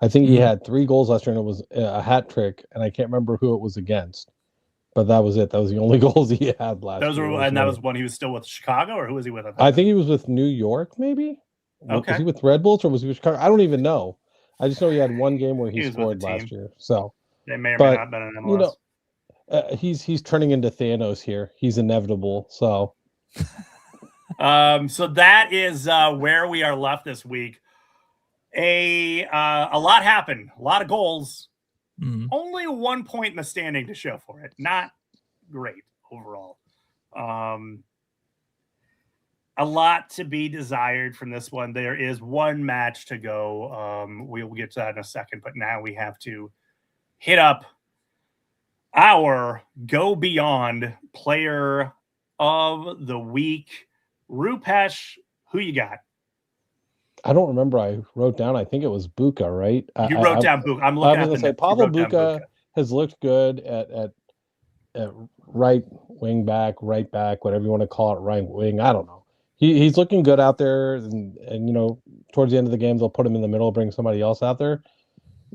I think he had 3 goals last year, and it was a hat trick, and I can't remember who it was against. But that was it. That was the only goals he had last year. And that was when he was still with Chicago, or who was he with? I think he was with New York, maybe. Okay. Was he with Red Bulls, or was he with Chicago? I don't even know. I just know he had one game where he scored last year. So they may or may not have been in MLS. He's turning into Thanos here. He's inevitable. So, so that is where we are left this week. A lot happened, a lot of goals. Only 1 point in the standing to show for it. Not great overall. A lot to be desired from this one. There is one match to go. We will get to that in a second, but now we have to hit up our Go Beyond Player of the Week. Rupesh, who you got? I don't remember. I wrote down, I think it was Buka, right? You wrote down Buka. I'm looking at the Pavel Buka has looked good at right wing back, right back, whatever you want to call it, right wing. I don't know. He's looking good out there, and towards the end of the game, they'll put him in the middle, bring somebody else out there.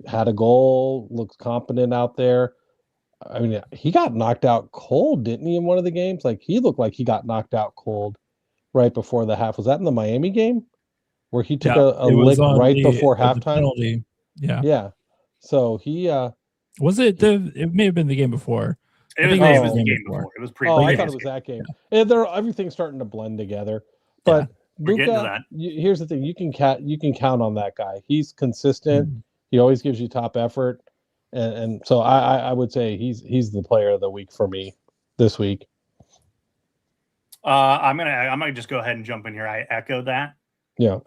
Had a goal, looks competent out there. I mean, he got knocked out cold, didn't he, in one of the games? Like, he looked like he got knocked out cold right before the half. Was that in the Miami game? Where he took a lick right before halftime? Yeah. So he was it it may have been the game before. It was the game before. It was pretty. I thought it was that game. Yeah, everything's starting to blend together. But we're getting to that. Here's the thing: you can count on that guy. He's consistent. He always gives you top effort, and so I would say he's the player of the week for me this week. I'm gonna just go ahead and jump in here. I echo that. Yeah.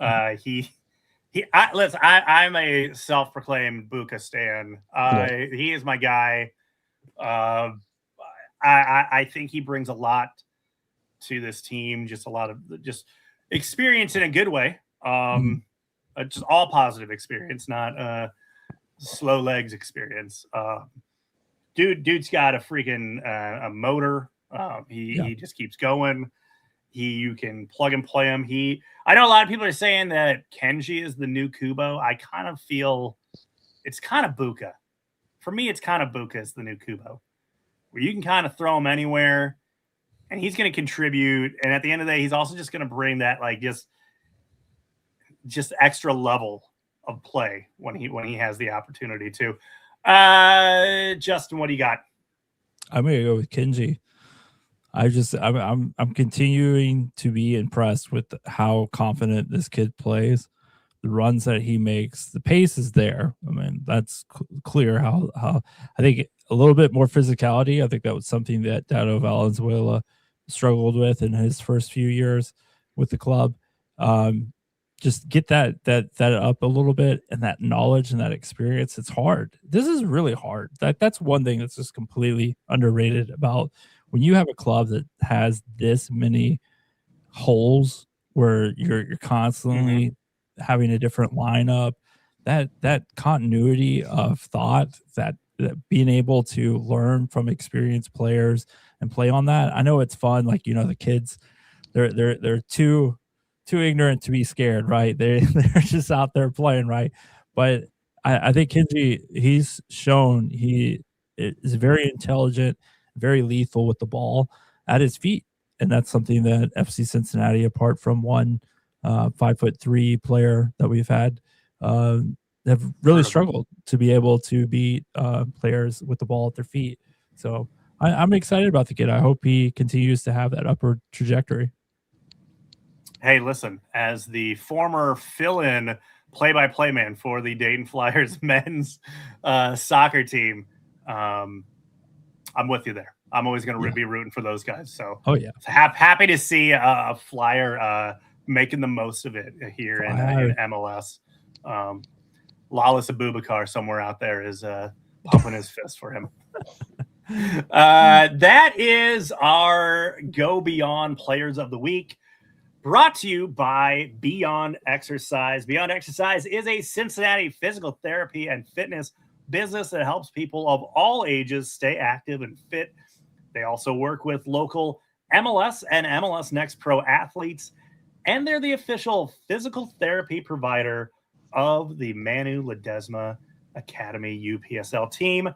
I'm a self-proclaimed Buka stan. He is my guy. I think he brings a lot to this team. Just a lot of experience in a good way. Just all positive experience, not slow legs experience. Dude's got a freaking a motor. He just keeps going. You can plug and play him. I know a lot of people are saying that Kenji is the new Kubo. I kind of feel it's kind of Buka. For me, it's kind of Buka is the new Kubo, where you can kind of throw him anywhere, and he's going to contribute. And at the end of the day, he's also just going to bring that like just extra level of play when he has the opportunity to. Justin, what do you got? I'm going to go with Kenji. I'm continuing to be impressed with how confident this kid plays, the runs that he makes, the pace is there. I mean, that's clear. How I think a little bit more physicality. I think that was something that Dado Valenzuela struggled with in his first few years with the club. Just get that up a little bit, and that knowledge and that experience. It's hard. This is really hard. That's one thing that's just completely underrated about when you have a club that has this many holes where you're constantly having a different lineup, that continuity of thought, that being able to learn from experienced players and play on that. I know it's fun. Like, the kids, they're too ignorant to be scared, right? They're just out there playing, right? But I think Kinsey, he's shown he is very intelligent, very lethal with the ball at his feet. And that's something that FC Cincinnati, apart from one 5'3" player that we've had, have really struggled to be able to beat players with the ball at their feet. So I'm excited about the kid. I hope he continues to have that upward trajectory. Hey, listen, as the former fill-in play-by-play man for the Dayton Flyers men's soccer team, I'm with you there. I'm always going to be rooting for those guys. So, happy to see a Flyer making the most of it here in MLS. Lawless Abubakar somewhere out there is pumping his fist for him. That is our Go Beyond Players of the Week, brought to you by Beyond Exercise. Beyond Exercise is a Cincinnati physical therapy and fitness business that helps people of all ages stay active and fit. They also work with local MLS and MLS Next Pro athletes, and they're the official physical therapy provider of the Manu Ledesma Academy UPSL team.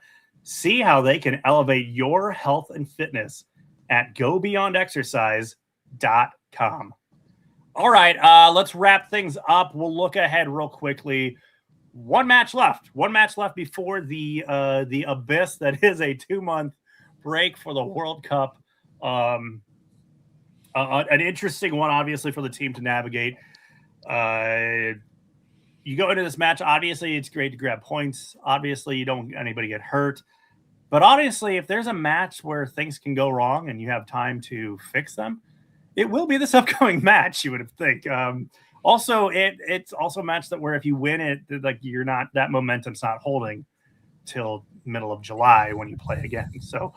See how they can elevate your health and fitness at gobeyondexercise.com. All right, let's wrap things up. We'll look ahead real quickly. One match left before the abyss that is a 2-month break for the World Cup. An interesting one, obviously, for the team to navigate. You go into this match, obviously, it's great to grab points. Obviously, you don't want anybody get hurt. But obviously, if there's a match where things can go wrong and you have time to fix them, it will be this upcoming match, you would think. Also, it's also a match that where if you win it, like you're not, that momentum's not holding till middle of July when you play again. So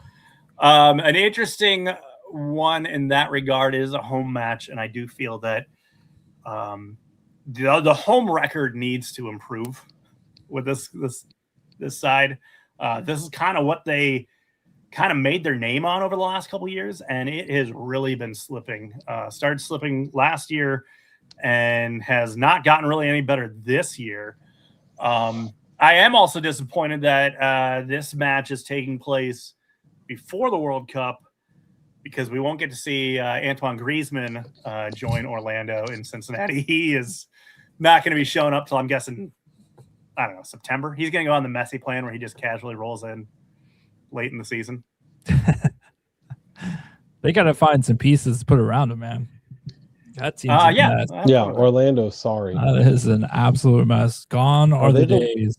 an interesting one in that regard is a home match, and I do feel that the home record needs to improve with this side. This is kind of what they kind of made their name on over the last couple of years, and it has really been slipping. Started slipping last year and has not gotten really any better this year. I am also disappointed that this match is taking place before the World Cup, because we won't get to see Antoine Griezmann join Orlando in Cincinnati. He is not going to be showing up till, I'm guessing, I don't know, September. He's going to go on the Messi plan where he just casually rolls in late in the season. They got to find some pieces to put around him, man. That team's a mess. Orlando, sorry. That is an absolute mess. Gone are the days.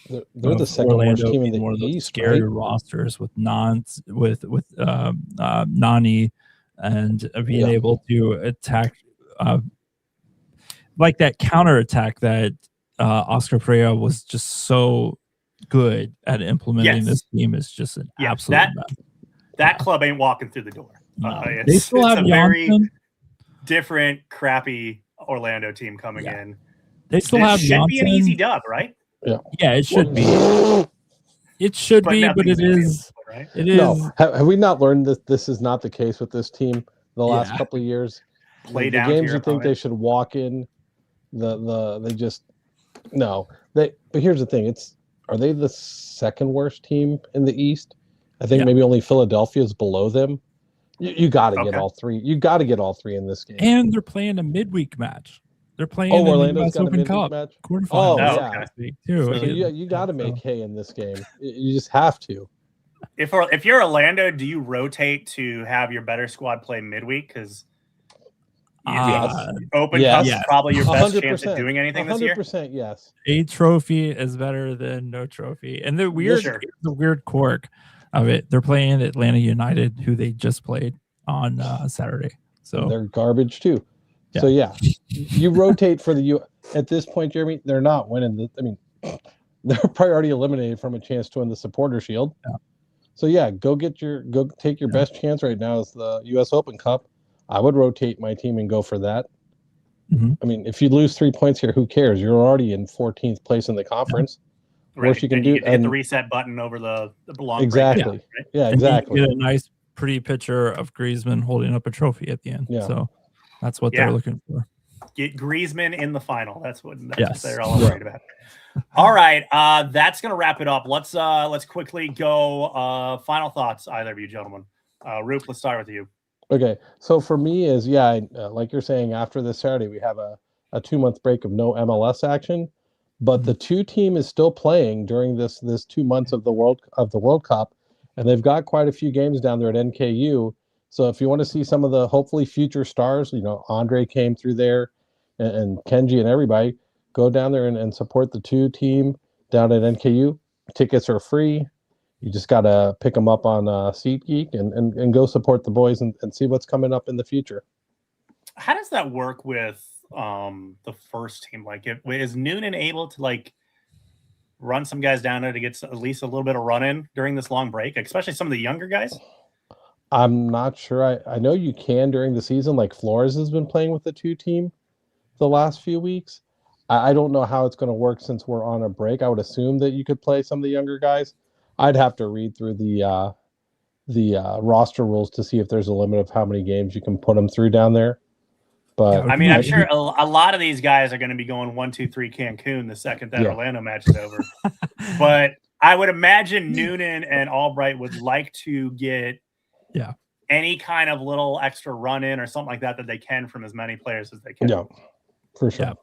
They're the second worst team in the East. Scary rosters with Nani and being able to attack, like that counter attack that Oscar Freya was just so good at implementing. This team is just an absolute mess. That club ain't walking through the door. No. They still have a very different, crappy Orlando team coming in. They still have should be an easy dub, right? Yeah, it should be. It should be, but it is. Right? It is. No, have we not learned that this is not the case with this team the last couple of years? Play the down games you think they should walk in, they just no. But here's the thing: are they the second worst team in the East? I think maybe only Philadelphia is below them. You got to get all three. You got to get all three in this game. And they're playing a midweek match. They're playing in the US Open Cup quarterfinals. So you got to make hay in this game. You just have to. If you're Orlando, do you rotate to have your better squad play midweek? Because Open Cup is probably your best 100%. Chance at doing anything this year. 100%, yes. A trophy is better than no trophy. And the weird quirk of it, they're playing Atlanta United, who they just played on Saturday. So and they're garbage too. So you rotate for the at this point, Jeremy. They're not winning. They're probably already eliminated from a chance to win the Supporter Shield. Yeah. So go take your best chance right now is the U.S. Open Cup. I would rotate my team and go for that. Mm-hmm. I mean, if you lose 3 points here, who cares? You're already in 14th place in the conference. Right. Worst you can do, you hit the reset button over the long exactly. Break, right? Yeah, exactly. You get a nice, pretty picture of Griezmann holding up a trophy at the end. Yeah. So that's what they're looking for. Get Griezmann in the final. That's what they're all worried about. All right, that's gonna wrap it up. Let's quickly go. Final thoughts, either of you gentlemen. Roop, let's start with you. Okay, so for me is like you're saying, after this Saturday we have a 2-month break of no MLS action, but the two team is still playing during this 2 months of the World Cup, and they've got quite a few games down there at NKU. So if you want to see some of the hopefully future stars, Andre came through there, and Kenji and everybody, go down there and support the two team down at NKU. Tickets are free. You just got to pick them up on SeatGeek and go support the boys and see what's coming up in the future. How does that work with the first team? Like, is Noonan able to run some guys down there to get at least a little bit of run in during this long break, especially some of the younger guys? I'm not sure. I know you can during the season. Like Flores has been playing with the two team the last few weeks. I don't know how it's going to work since we're on a break. I would assume that you could play some of the younger guys. I'd have to read through the roster rules to see if there's a limit of how many games you can put them through down there. But I mean, I'm sure a lot of these guys are going to be going 1, 2, 3 Cancun the second that Orlando match is over. But I would imagine Noonan and Albright would like to get any kind of little extra run in or something like that they can from as many players as they can. Yeah, for sure. Yeah.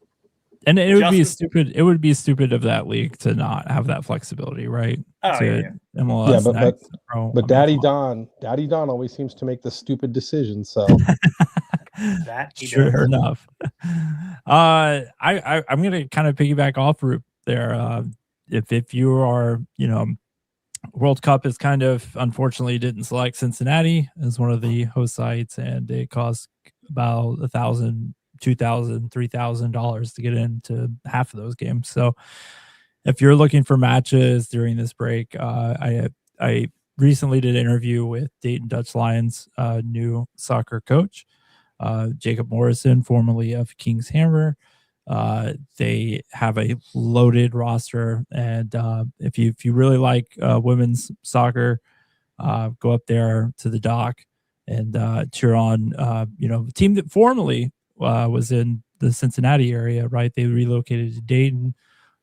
And it would be stupid. It would be stupid of that league to not have that flexibility, right? MLS but Daddy Don always seems to make the stupid decisions. So sure enough. I'm gonna kind of piggyback off Roop there. If you are, World Cup is kind of unfortunately didn't select Cincinnati as one of the host sites, and it costs about $1,000, $2,000, $3,000 to get into half of those games. So if you're looking for matches during this break, I recently did an interview with Dayton Dutch Lions new soccer coach, Jacob Morrison, formerly of King's Hammer. They have a loaded roster, and if you really like women's soccer, go up there to the dock and cheer on the team that formerly was in the Cincinnati area, right? They relocated to Dayton.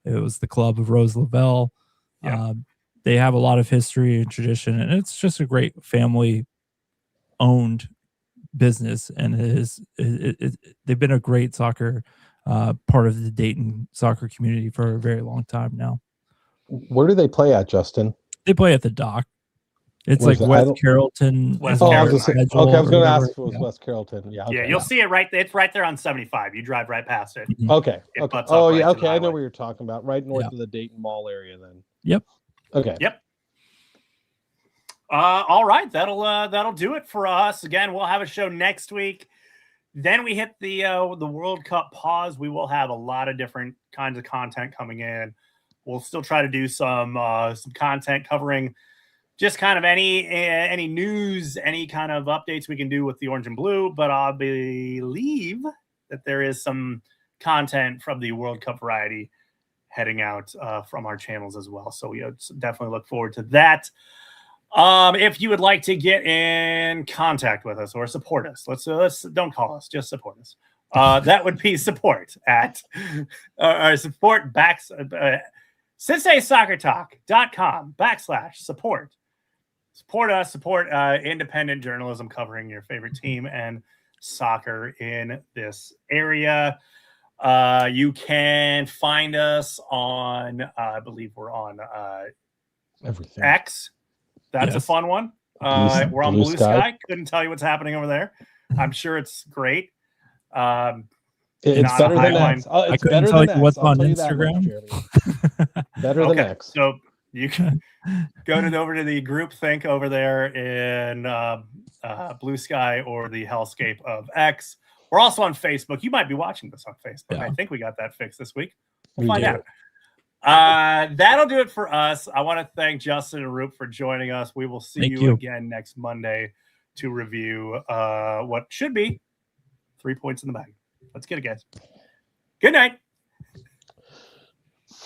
It was the club of Rose Lavelle. They have a lot of history and tradition, and it's just a great family owned business, and they've been a great soccer part of the Dayton soccer community for a very long time now. Where do they play at, Justin? They play at the dock. It's like West Carrollton. I was going to ask if it was West Carrollton. Yeah. Okay. Yeah, you'll see it right. It's right there on 75. You drive right past it. Okay. Oh, yeah. Okay, I know what you're talking about. Right north of the Dayton Mall area, then. Yep. Okay. Yep. All right. That'll do it for us. Again, we'll have a show next week. Then we hit the World Cup pause. We will have a lot of different kinds of content coming in. We'll still try to do some content covering just kind of any news, any kind of updates we can do with the orange and blue. But I believe that there is some content from the World Cup variety heading out from our channels as well. So we definitely look forward to that. If you would like to get in contact with us or support us, let's don't call us, just support us. That would be support at CincinnatiSoccerTalk.com/support. Support us, support independent journalism covering your favorite team and soccer in this area. You can find us on, I believe we're on everything. X. That's a fun one. We're on Blue Sky. Couldn't tell you what's happening over there. I'm sure it's great. It's better than X. I couldn't tell you what's on Instagram. Better than X. So you can go over to the group think over there in Blue Sky or the hellscape of X. We're also on Facebook. You might be watching this on Facebook. Yeah. I think we got that fixed this week. We'll find out. That'll do it for us. I want to thank Justin and Roop for joining us. We will see you again next Monday to review what should be 3 points in the bag. Let's get it, guys. Good night.